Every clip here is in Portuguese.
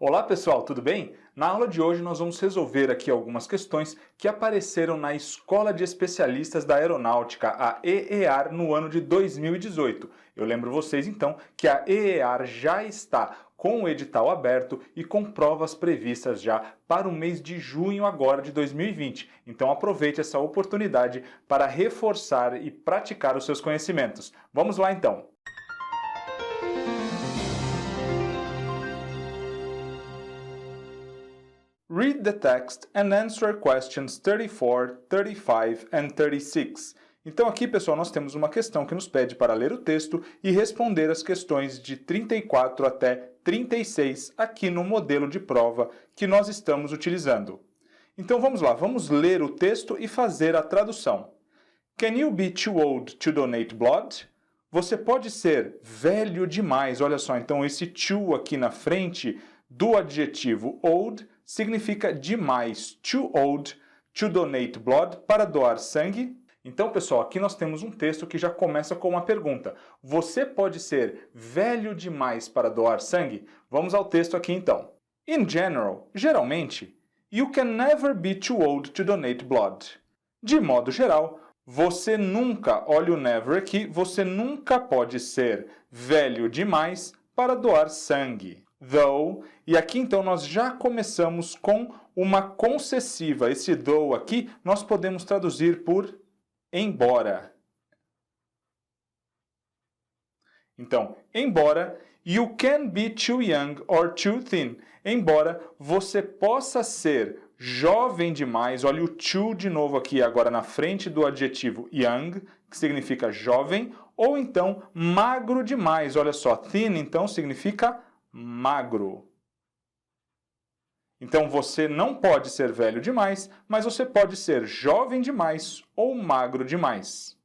Olá pessoal, tudo bem? Na aula de hoje nós vamos resolver aqui algumas questões que apareceram na Escola de Especialistas da Aeronáutica, a EEAR, no ano de 2018. Eu lembro vocês então que a EEAR já está com o edital aberto e com provas previstas já para o mês de junho agora de 2020. Então aproveite essa oportunidade para reforçar e praticar os seus conhecimentos. Vamos lá então! Read the text and answer questions 34, 35 and 36. Então aqui, pessoal, nós temos uma questão que nos pede para ler o texto e responder as questões de 34 até 36 aqui no modelo de prova que nós estamos utilizando. Então vamos lá, vamos ler o texto e fazer a tradução. Can you be too old to donate blood? Você pode ser velho demais, olha só, então esse too aqui na frente do adjetivo old significa demais, too old to donate blood, para doar sangue. Então, pessoal, aqui nós temos um texto que já começa com uma pergunta. Você pode ser velho demais para doar sangue? Vamos ao texto aqui então. In general, geralmente, you can never be too old to donate blood. De modo geral, você nunca, olha o never aqui, você nunca pode ser velho demais para doar sangue. Though, e aqui então nós já começamos com uma concessiva. Esse though aqui nós podemos traduzir por embora. Então, embora you can be too young or too thin. Embora você possa ser jovem demais, olha o too de novo aqui agora na frente do adjetivo young, que significa jovem, ou então magro demais, olha só, thin então significa magro. Então você não pode ser velho demais, mas você pode ser jovem demais ou magro demais.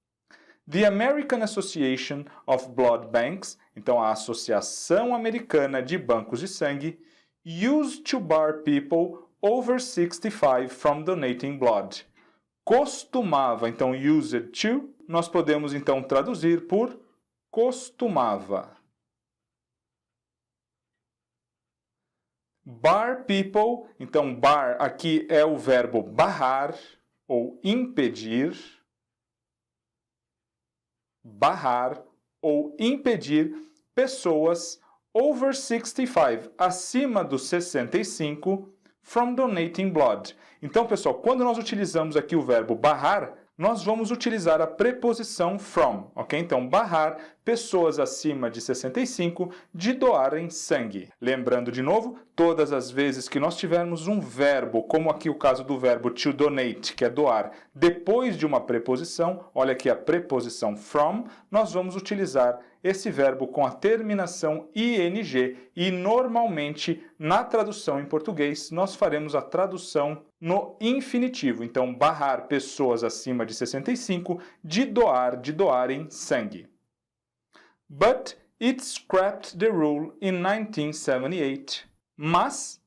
The American Association of Blood Banks, então a Associação Americana de Bancos de Sangue, used to bar people over 65 from donating blood. Costumava, então used to, nós podemos então traduzir por costumava. Bar people, então bar aqui é o verbo barrar ou impedir. Barrar ou impedir pessoas over 65, acima dos 65, from donating blood. Então, pessoal, quando nós utilizamos aqui o verbo barrar, nós vamos utilizar a preposição from, ok? Então, barrar pessoas acima de 65 de doarem sangue. Lembrando de novo, todas as vezes que nós tivermos um verbo, como aqui o caso do verbo to donate, que é doar, depois de uma preposição, olha aqui a preposição from, nós vamos utilizar esse verbo com a terminação ing e normalmente na tradução em português nós faremos a tradução no infinitivo. Então, barrar pessoas acima de 65 de doarem sangue. But it scrapped the rule in 1978. Mas,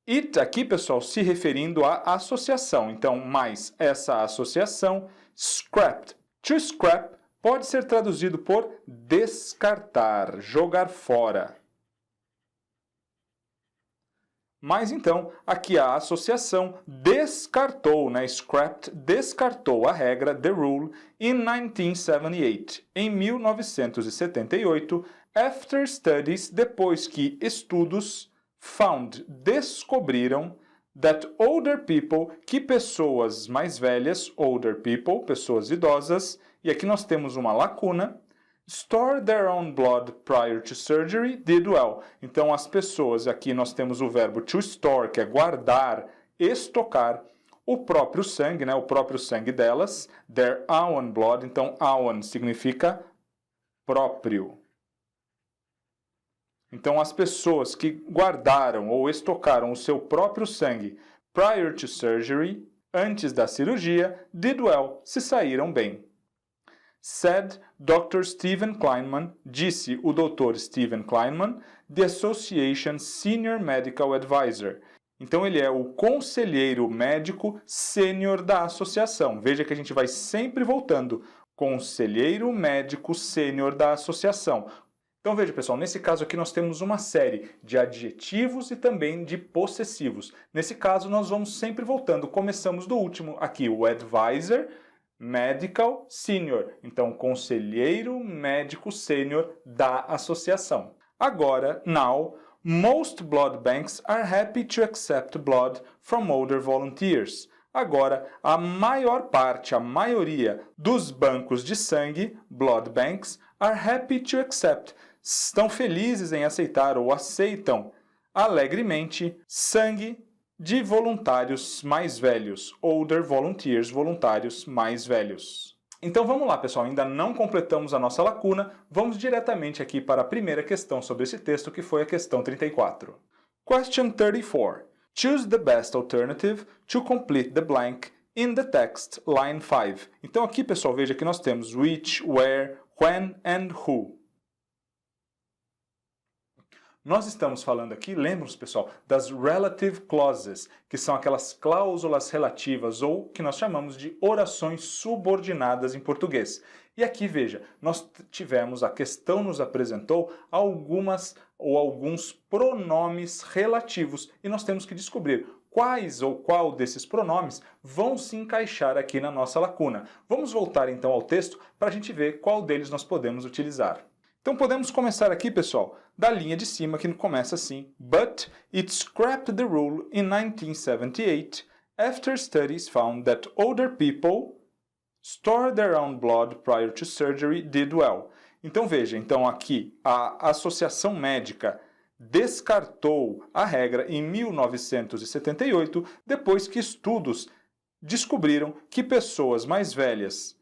it aqui, pessoal, se referindo à associação. Então, mais essa associação, scrapped. To scrap pode ser traduzido por descartar, jogar fora. Mas então, aqui a associação descartou, né? Scrapped descartou a regra, the rule, in 1978, em 1978, after studies, depois que estudos found, descobriram, that older people, que pessoas mais velhas, older people, pessoas idosas, e aqui nós temos uma lacuna, store their own blood prior to surgery did well. Então, as pessoas, aqui nós temos o verbo to store, que é guardar, estocar o próprio sangue, né? O próprio sangue delas, their own blood. Então, own significa próprio. Então, as pessoas que guardaram ou estocaram o seu próprio sangue prior to surgery, antes da cirurgia, did well, se saíram bem. Said Dr. Steven Kleinman, disse o Dr. Steven Kleinman, the Association Senior Medical Advisor. Então ele é o conselheiro médico sênior da associação. Veja que a gente vai sempre voltando. Conselheiro médico sênior da associação. Então veja, pessoal, nesse caso aqui nós temos uma série de adjetivos e também de possessivos. Nesse caso nós vamos sempre voltando. Começamos do último aqui, o advisor, medical, senior. Então, conselheiro médico sênior da associação. Agora, now, most blood banks are happy to accept blood from older volunteers. Agora, a maior parte, a maioria dos bancos de sangue, blood banks, are happy to accept. Estão felizes em aceitar ou aceitam alegremente sangue de voluntários mais velhos, older volunteers, voluntários mais velhos. Então vamos lá, pessoal, ainda não completamos a nossa lacuna, vamos diretamente aqui para a primeira questão sobre esse texto, que foi a questão 34. Question 34. Choose the best alternative to complete the blank in the text, line 5. Então aqui, pessoal, veja que nós temos which, where, when and who. Nós estamos falando aqui, lembram-se, pessoal, das relative clauses, que são aquelas cláusulas relativas ou que nós chamamos de orações subordinadas em português. E aqui, veja, nós tivemos, a questão nos apresentou alguns pronomes relativos e nós temos que descobrir quais ou qual desses pronomes vão se encaixar aqui na nossa lacuna. Vamos voltar então ao texto para a gente ver qual deles nós podemos utilizar. Então podemos começar aqui, pessoal, da linha de cima, que começa assim. But it scrapped the rule in 1978 after studies found that older people store their own blood prior to surgery did well. Então veja, então aqui a Associação Médica descartou a regra em 1978, depois que estudos descobriram que pessoas mais velhas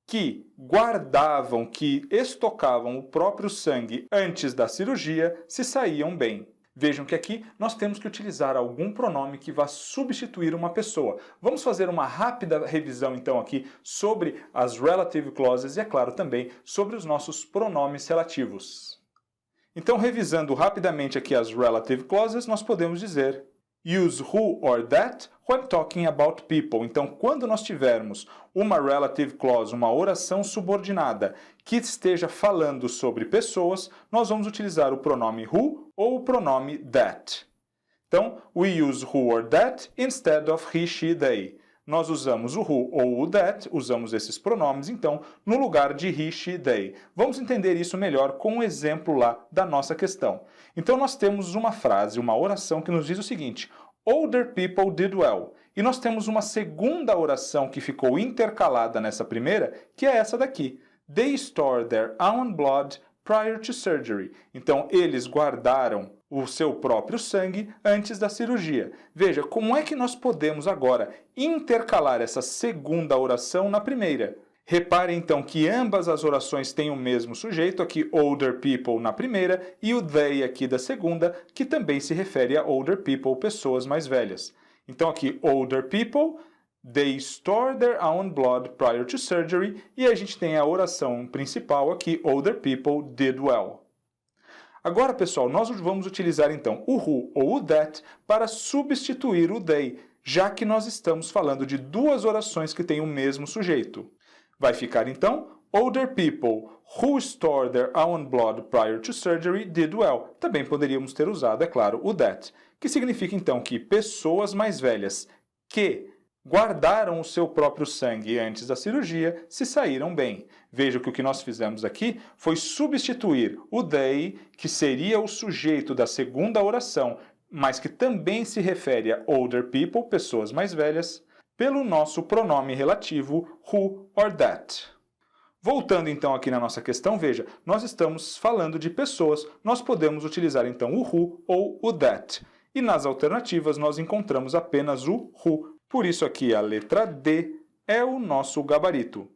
que guardavam, que estocavam o próprio sangue antes da cirurgia, se saíam bem. Vejam que aqui nós temos que utilizar algum pronome que vá substituir uma pessoa. Vamos fazer uma rápida revisão então aqui sobre as relative clauses e, é claro, também sobre os nossos pronomes relativos. Então, revisando rapidamente aqui as relative clauses, nós podemos dizer use who or that when talking about people. Então, quando nós tivermos uma relative clause, uma oração subordinada que esteja falando sobre pessoas, nós vamos utilizar o pronome who ou o pronome that. Então, we use who or that instead of he, she, they. Nós usamos o who ou o that, usamos esses pronomes, então, no lugar de he, she, they. Vamos entender isso melhor com um exemplo lá da nossa questão. Então, nós temos uma frase, uma oração que nos diz o seguinte: older people did well. E nós temos uma segunda oração que ficou intercalada nessa primeira, que é essa daqui. They stored their own blood prior to surgery. Então, eles guardaram o seu próprio sangue antes da cirurgia. Veja, como é que nós podemos agora intercalar essa segunda oração na primeira? Repare então que ambas as orações têm o mesmo sujeito, aqui older people na primeira e o they aqui da segunda, que também se refere a older people, pessoas mais velhas. Então aqui older people, they store their own blood prior to surgery, e a gente tem a oração principal aqui, older people did well. Agora, pessoal, nós vamos utilizar então o who ou o that para substituir o they, já que nós estamos falando de duas orações que têm o mesmo sujeito. Vai ficar então older people who store their own blood prior to surgery did well. Também poderíamos ter usado, é claro, o that, que significa então que pessoas mais velhas que guardaram o seu próprio sangue antes da cirurgia se saíram bem. Veja que o que nós fizemos aqui foi substituir o they, que seria o sujeito da segunda oração, mas que também se refere a older people, pessoas mais velhas, pelo nosso pronome relativo who or that. Voltando então aqui na nossa questão, veja, nós estamos falando de pessoas, nós podemos utilizar então o who ou o that. E nas alternativas nós encontramos apenas o who. Por isso aqui a letra D é o nosso gabarito.